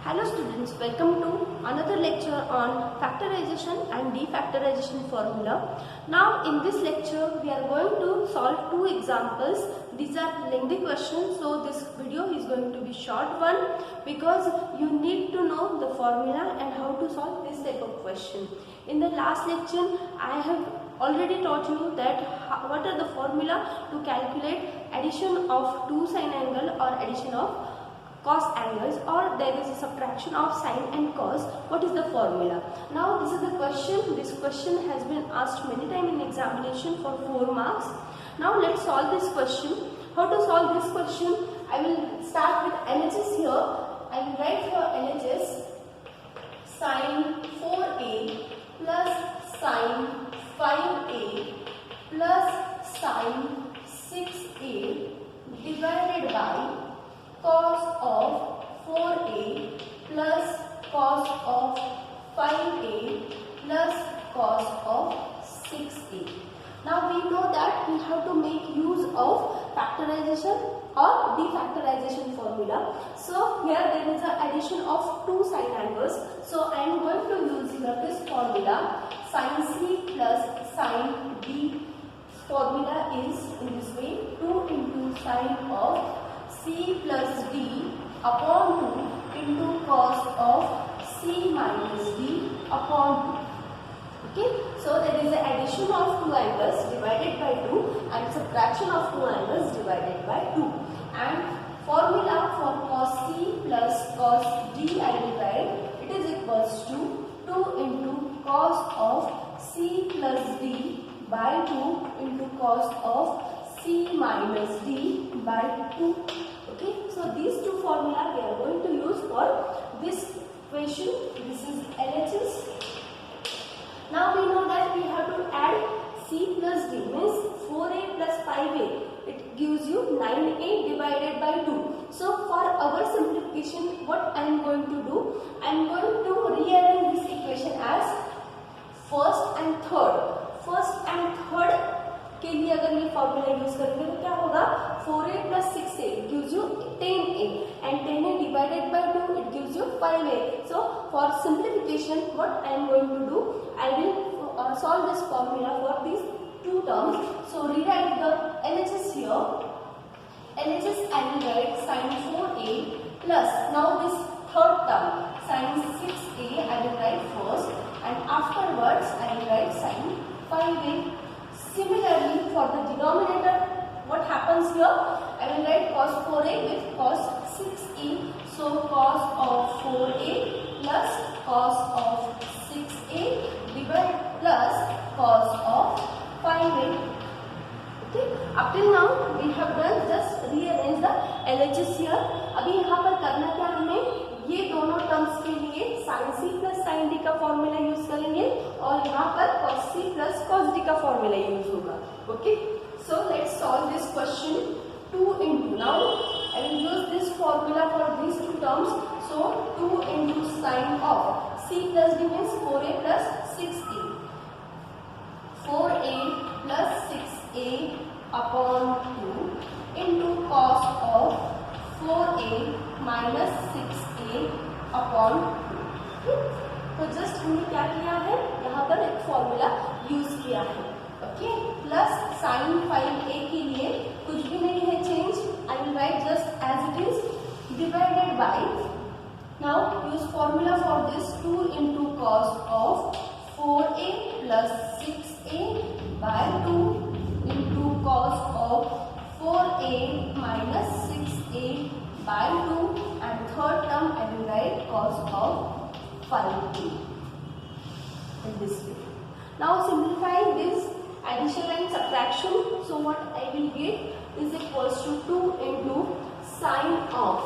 Hello students, welcome to another lecture on factorization and defactorization formula. Now in this lecture we are going to solve two examples. These are lengthy questions, so this video is going to be short one because you need to know the formula and how to solve this type of question. In the last lecture I have already taught you that what are the formula to calculate addition of two sine angle or addition of cos angles, or there is a subtraction of sine and cos. What is the formula? Now this is the question. This question has been asked many times in examination for 4 marks. Now let's solve this question. How to solve this question? I will start with LHS here. I will write here LHS sine 4a plus sine 5a plus sine 6a divided by cos of 4a plus cos of 5a plus cos of 6a. Now we know that we have to make use of factorization or defactorization formula. So here there is an addition of two sine angles. So I am going to use here this formula sin c plus sin d. Formula is in this way: 2 into sine of c plus d upon 2 into cos of c minus d upon 2. Okay, so there is an addition of two angles divided by 2 and subtraction of two angles divided by 2. And formula for cos c plus cos d I will write. It is equals to 2 into cos of c plus d by 2 into cos of c minus d by 2. Okay, so these two formula we are going to use for this equation. This is LHS. Now we know that we have to add c plus d, means 4a plus 5a. It gives you 9a divided by 2. So for our simplification, what I am going to do? I am going to rearrange this equation as first and third. First and third के लिए अगर ये formula use करेंगे तो क्या होगा? 4a plus 6a it gives you 10a and 10a divided by 2 it gives you 5a. So for simplification, what I am going to do, I will solve this formula for these two terms. So rewrite the LHS here. LHS I will write sin 4a plus, now this third term sin 6a I will write first, and afterwards I will write sin 5a. Similarly, for the denominator, what happens here? I will write cos 4a with cos 6a. So cos of 4a plus cos of 6a divided plus cos of 5a. Okay. Up till now we have done just rearrange the LHS here. अभी यहाँ पर करना क्या हमें? ये दोनों terms के लिए sin c plus sin d का फॉर्मूला यूज करेंगे और यहाँ पर cos c plus cos d का फॉर्मूला यूज होगा. Okay, so let's solve this question. 2 into, now I will use this formula for these two terms. So 2 into sin of c plus d means 4a plus 6a. 4a plus 6a upon 2 into cos of 4a minus 6a upon 2. तो just हमने क्या किया है, यहाँ पर एक formula use किया है. ओके, प्लस साइन 5a के लिए कुछ भी नहीं है change. I will write just as it is divided by, now use formula for this 2 into cos of 4a plus 6a by 2 into cos of 4a minus 6a by 2, and third term I will write cos of 5a in this way. Now simplifying this addition and subtraction, so what I will get is equals to 2 into sine of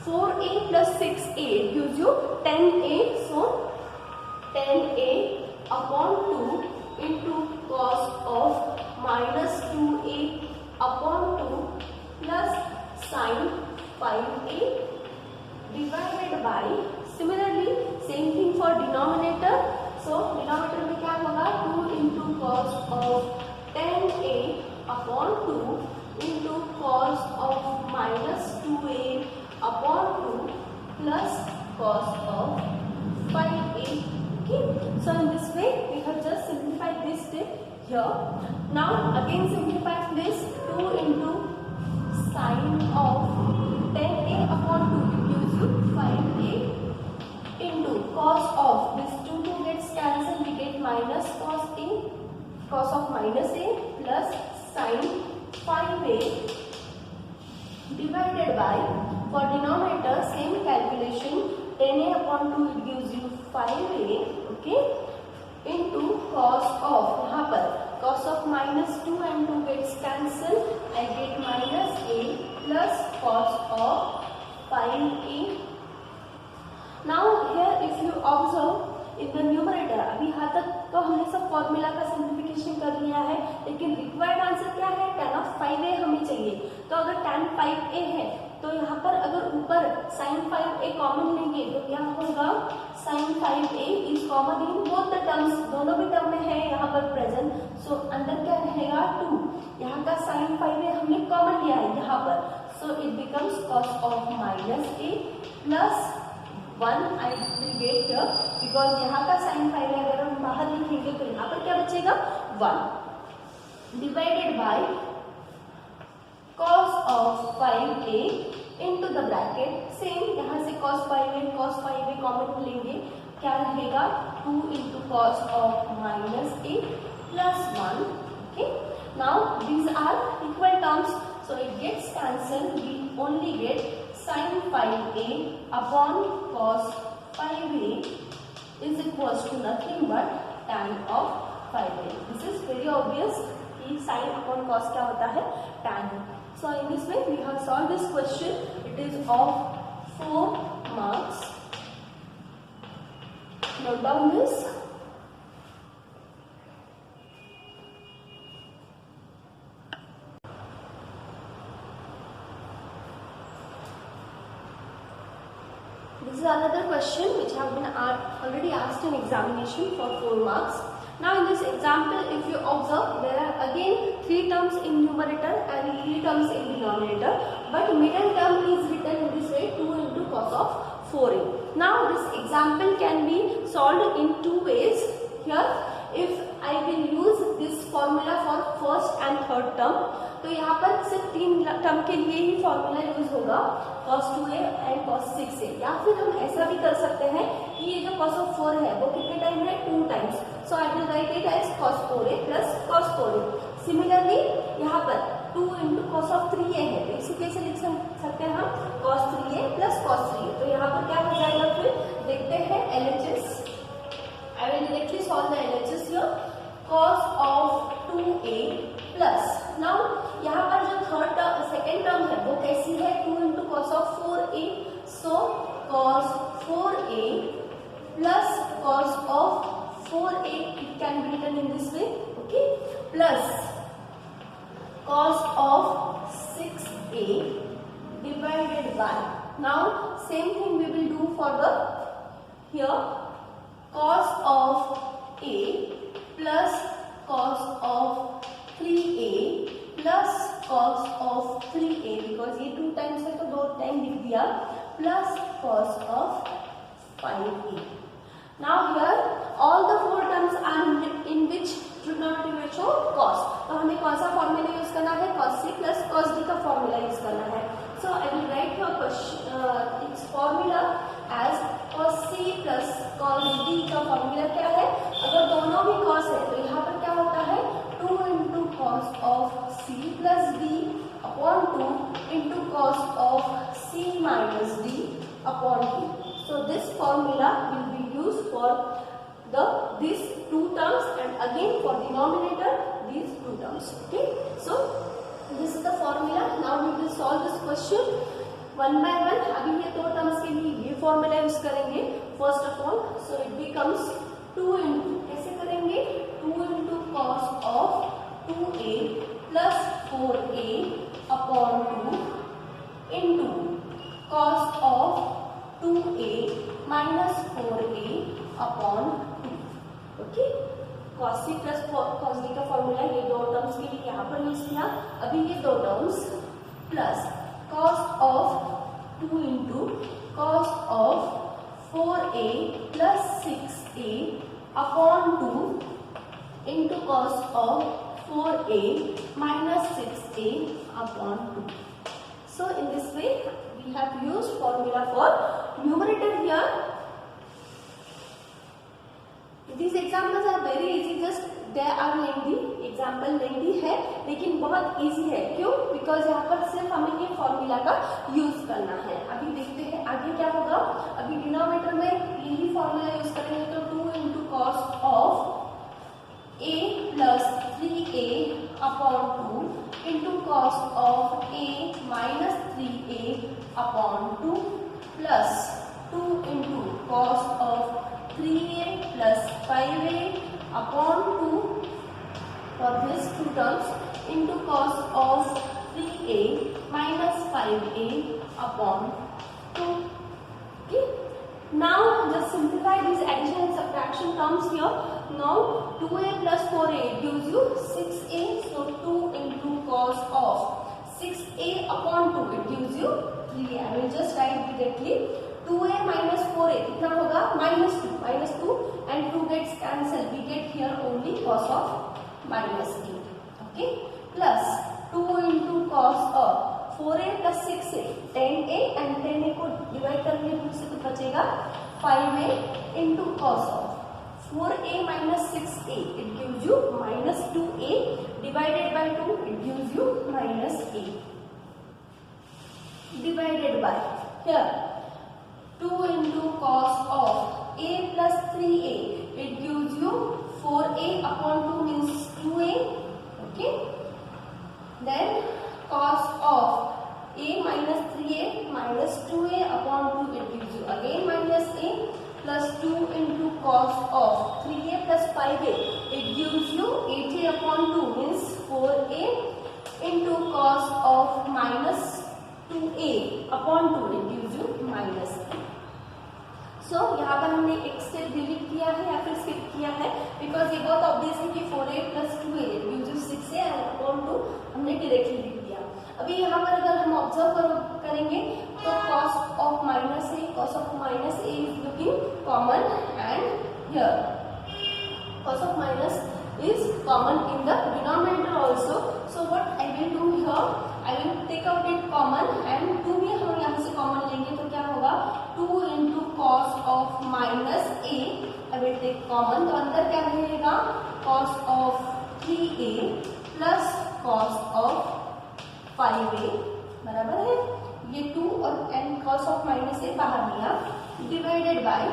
4a plus 6a gives you 10a, so 10a upon 2 into cos of minus 2a upon 2 plus sine 5a divided by, similarly same thing for denominator. So denominator में क्या होगा? 2 into cos of 10a upon 2 into cos of minus 2a upon 2 plus cos of 5a. Okay, so in this way we have just simplified this step here. Now again simplify this. 2 into sine of 10a upon 2 gives you 5a into cos of this 2 gets cancelled, we get minus cos a, cos of minus a plus sine 5a divided by, for denominator same calculation, 10a upon 2 it gives you 5a, okay, into cos of, यहाँ पर cos of minus 2 and 2 gets cancelled, I get minus a plus cos of 5a. Now here if you observe in the numerator, अभी यहाँ तक तो हमने सब formula का simplification कर लिया है, लेकिन रिक्वायर्ड आंसर क्या है, tan of 5a हमें चाहिए. तो अगर tan 5a है तो यहाँ पर अगर ऊपर sin 5a कॉमन लेंगे तो क्या होगा, sin 5a is common in both the terms, दोनों भी टर्म में है यहाँ पर प्रेजेंट. सो अंदर क्या रहेगा 2, यहाँ का sin 5a हमने कॉमन लिया है यहाँ पर, so it becomes cos of minus a plus 1 I will get here, because यहाँ का sin 5a अगर हम बाहर लिखेंगे तो यहाँ पर क्या बचेगा 1 divided by cos of 5a into the bracket, same यहाँ से cos 5a कॉमन लेंगे, क्या रहेगा 2 into cos of minus a plus 1. Okay, now these are equal terms, so it gets cancelled, we only get sin 5a upon cos 5a is equals to nothing but tan of 5a. This is very obvious कि sin upon cos क्या होता है, tan. So in this way we have solved this question. It is of 4 marks. Note down this. This is another question which have been already asked in examination for 4 marks. Now in this example, if you observe, there are again 3 terms in numerator and 3 terms in denominator, but middle term is written in this way, 2 into cos of 4a. Now this example can be solved in 2 ways. Here, if I will use this formula for first and third term, तो यहाँ पर सिर्फ 3 term के लिए ही formula use होगा, cos 2a and cos 6a. या फिर हम ऐसा भी कर सकते हैं कि ये जो cos of 4 है वो कितने टाइम है, 2 times. So I will write it as cos 4a plus cos 4a. Similarly यहाँ पर 2 into cos of 3a है, तो इसी कैसे लिख सकते हैं हम, cos 3a plus cos 3a. तो यहाँ पर क्या हो जाएगा, फिर देखते हैं LHS. I will directly solve the LHS here. Cos of 2a plus, now यहाँ पर जो सेकेंड टर्म है वो कैसी है, 2 into cos of 4a. So cos 4a plus cos of 4a, it can be written in this way, okay, plus cos of 6a divided by, now same thing we will do for the here, cos of a plus cos of 3a plus cos of 3a, because ये 2 times है तो 2 time लिख दिया, plus cos of 5a. Now here all the 4 terms are in which trigonometry ratio, cos. तो हमें कौन सा formula use करना है, cos c plus cos d का फॉर्मूला यूज करना है. So I will write here its formula as cos c plus cos d का फॉर्मूला क्या है, अगर दोनों भी cos है तो यहाँ पर क्या होता है, 2 into cos of c plus d upon 2 into cos of c minus d upon 2. So this formula will be used for these 2 terms and again for denominator these 2 terms. Okay, so this is the formula. Now we will solve this question one by one. अभी ये 2 terms के लिए ये formula use करेंगे first of all. So it becomes 2 into, कैसे करेंगे, 2 into cos of 2a plus 4a upon 2 into cos of 2a minus 4a upon 2. Okay, cos c plus cos d का formula ये 2 terms के लिए यहाँ पर use किया. अभी ये 2 terms plus cos of 2 into cos of 4a plus 6a upon 2 into cos of 4a minus 6a upon 2. So in this way we have used formula for numerator here. These examples are very easy, just they are lengthy, example lengthy है लेकिन बहुत easy है. क्यों? Because यहाँ पर सिर्फ हमें ये फॉर्मूला का यूज करना है. अभी देखते हैं आगे क्या होगा. अभी डिनोमिनेटर में यही फॉर्मूला यूज करेंगे तो 2 into cos of a plus 3a upon 2 into cos of a minus 3a upon 2 plus 2 into cos of 3a plus 5a upon 2 for these two terms into cos of 3a minus 5a upon 2. Okay. Now just simplify these addition and subtraction terms here. Now 2a plus 4a gives you 6a, so 2 into cos of 6a upon 2 it gives you 3a. I will just write directly. 2a minus 4a कितना होगा? minus 2 and 2 gets cancelled. We get here only cos of minus a. Okay, plus 2 into cos of 4a plus 6a 10a and 10a को divide करेंगे 2 से तो बचेगा 5a into cos of 4a minus 6a it gives you minus 2a divided by 2 it gives you minus a divided by here 2 into cos of a plus 3a it gives you 4a upon 2 means 2a. Okay, then cos of a minus 3a minus 2a upon 2 it gives you again minus a plus 2 into cos of 3a plus 5a it gives you 8a upon 2 means 4a into cos of minus 2a upon 2 it gives you minus a. सो यहाँ पर हमने एक step delete किया है या फिर skip किया है बिकॉज ये बहुत ऑब्वियस है कि 4a plus 2a use 6a upon 2 हमने डायरेक्टली लिख दिया. अभी यहाँ पर अगर हम ऑब्जर्व करेंगे तो cos of minus a is looking common and here cos of minus is common in the denominator also. So what I will do here, I will take out it common and 2 भी हम यहाँ से common लेंगे तो क्या होगा 2 into cos of minus a I will take common तो अंदर क्या रहेगा cos of 3a plus cos of 5a बराबर है ये 2 और and cos of minus a बाहर लिया divided by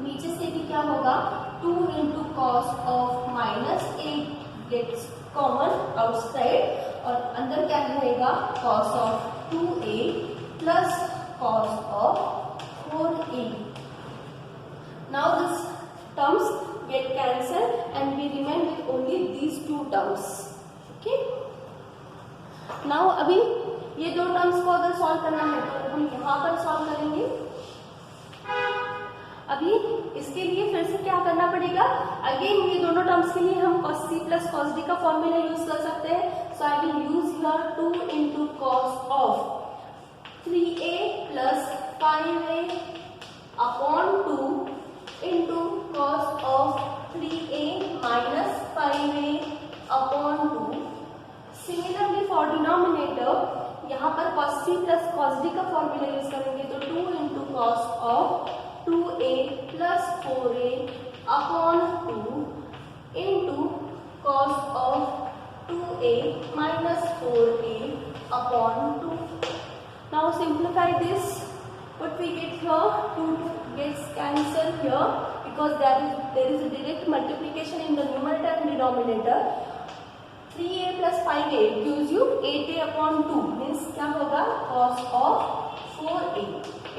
नीचे से भी क्या होगा 2 into cos of minus a gets common outside और अंदर क्या रहेगा cos of 2a plus cos of 4a. Now these terms get cancelled and we remain with only these two terms. Okay. Now अभी ये दो terms को अगर solve करना है तो हम यहाँ पर solve करेंगे. अभी इसके लिए फिर से क्या करना पड़ेगा अगेन ये दोनों टर्म्स के लिए हम cos c plus cos d का फॉर्मूला यूज कर सकते हैं. So I will use here 2 into cos of 3a plus 5a upon 2 into cos of 3a minus 5a upon 2. Similarly for denominator यहाँ पर cos c plus cos d का formula use करेंगे तो 2 into cos of 2a plus 4a upon 2 into cos of 2a minus 4a upon 2. Now simplify this. What we get here 2 gets cancelled here because there is a direct multiplication in the numerator and denominator. 3a plus 5a gives you 8a upon 2 means क्या होगा cos of 4a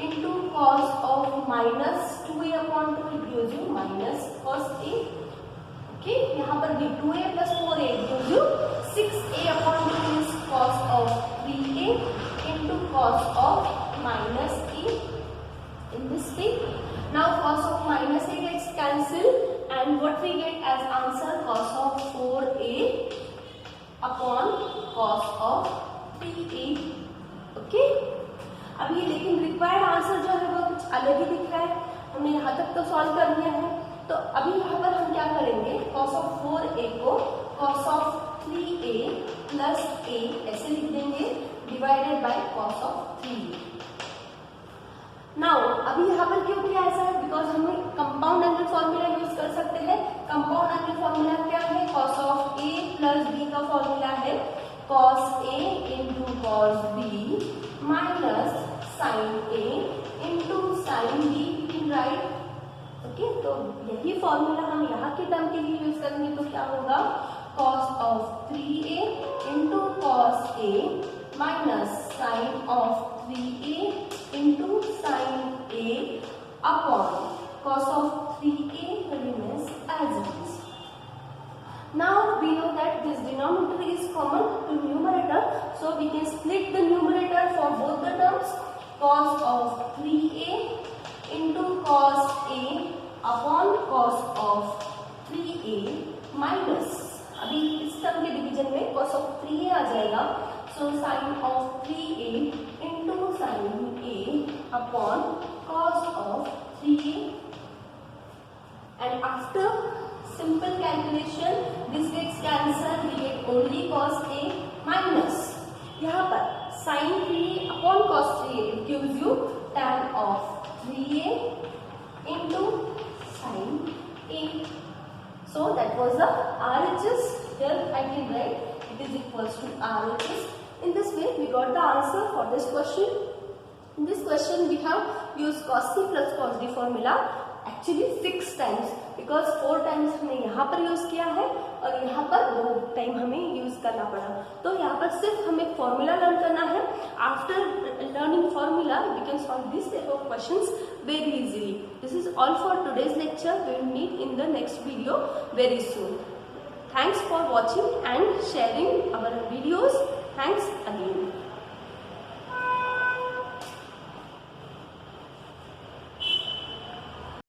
into cos of minus 2a upon 2 it gives you minus cos a. Okay, यहाँ पर भी 2a plus 4a gives you 6a upon 2 means cos of 3a into cos of minus a in this way. Now cos of minus a gets cancelled and what we get as answer cos of 4a upon cos of 3a. Okay. अभी लेकिन required answer जो है वो कुछ अलग ही दिख रहा है, हमने यहाँ तक तो सॉल्व कर लिया है। तो अभी यहाँ पर हम क्या करेंगे, cos of 4a को cos of 3a plus a ऐसे लिख देंगे divided by cos of 3a। Now अभी यहाँ पर क्यों किया ऐसा है, बिकॉज हमें कंपाउंड एंगल फॉर्मूला यूज कर सकते हैं। कंपाउंड एंगल फॉर्मूला क्या है, cos of a plus b का फॉर्मूला है cos a into cos b minus sin a into sin b in right. Okay, तो यही फॉर्मूला हम यहाँ के टर्म के लिए यूज करेंगे, तो क्या होगा cos of 3a into cos a minus sin of 3a into sin a upon cos of 3a remains as it is. Now we know that this denominator is common to numerator, so we can split the numerator for both the terms. Cos of 3a into cos a upon cos of 3a minus, अभी इस term के division में cos of 3a आ जाएगा, so sin of 3a into sin a upon cos of 3a, and after simple calculation this gets cancelled, we get only cos a minus यहाँ पर sin 3a upon cos 3a, it gives you tan of 3a into sin a. So that was the RHS. Here I can write it is equals to RHS. In this way we got the answer for this question. In this question we have used cos c plus cos d formula actually 6 times, because 4 times हमने यहाँ पर use किया है और यहाँ पर 2 time हमें use करना पड़ा। तो यहाँ पर सिर्फ हमें फॉर्मूला लर्न करना है। After learning formula we can solve this type of questions very easily. This is all for today's lecture. We will meet in the next video very soon. Thanks for watching and sharing our videos. Thanks again.